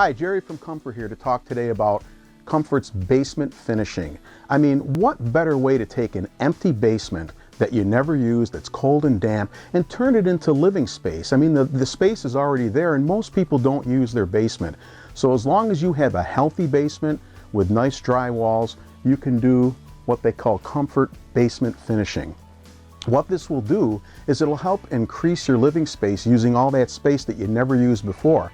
Hi, Jerry from Comfort here to talk today about Comfort's basement finishing. I mean, what better way to take an empty basement that you never use, that's cold and damp, and turn it into living space? I mean, the space is already there and most people don't use their basement. So as long as you have a healthy basement with nice dry walls, you can do what they call Comfort basement finishing. What this will do is it'll help increase your living space using all that space that you never used before.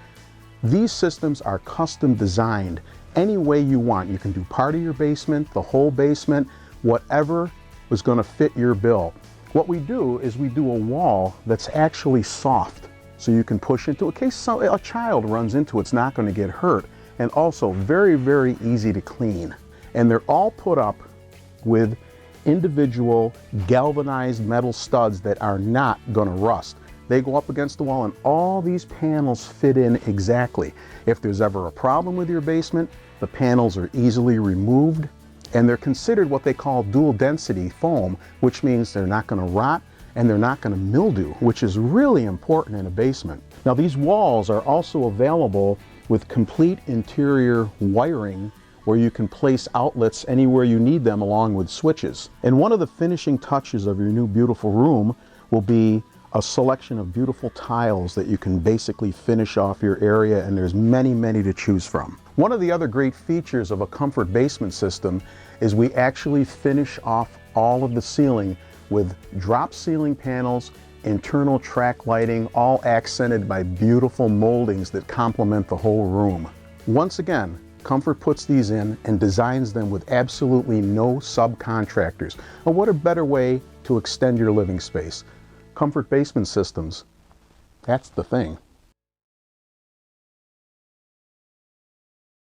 These systems are custom designed any way you want. You can do part of your basement, the whole basement, whatever was going to fit your bill. What we do is we do a wall that's actually soft, so you can push into it. In case a child runs into it, it's not going to get hurt. And also very, very easy to clean. And they're all put up with individual galvanized metal studs that are not going to rust. They go up against the wall and all these panels fit in exactly. If there's ever a problem with your basement, the panels are easily removed, and they're considered what they call dual density foam, which means they're not going to rot and they're not going to mildew, which is really important in a basement. Now, these walls are also available with complete interior wiring where you can place outlets anywhere you need them along with switches. And one of the finishing touches of your new beautiful room will be a selection of beautiful tiles that you can basically finish off your area, and there's many, many to choose from. One of the other great features of a Comfort basement system is we actually finish off all of the ceiling with drop ceiling panels, internal track lighting, all accented by beautiful moldings that complement the whole room. Once again, Comfort puts these in and designs them with absolutely no subcontractors. Well, what a better way to extend your living space. Comfort basement systems, that's the thing.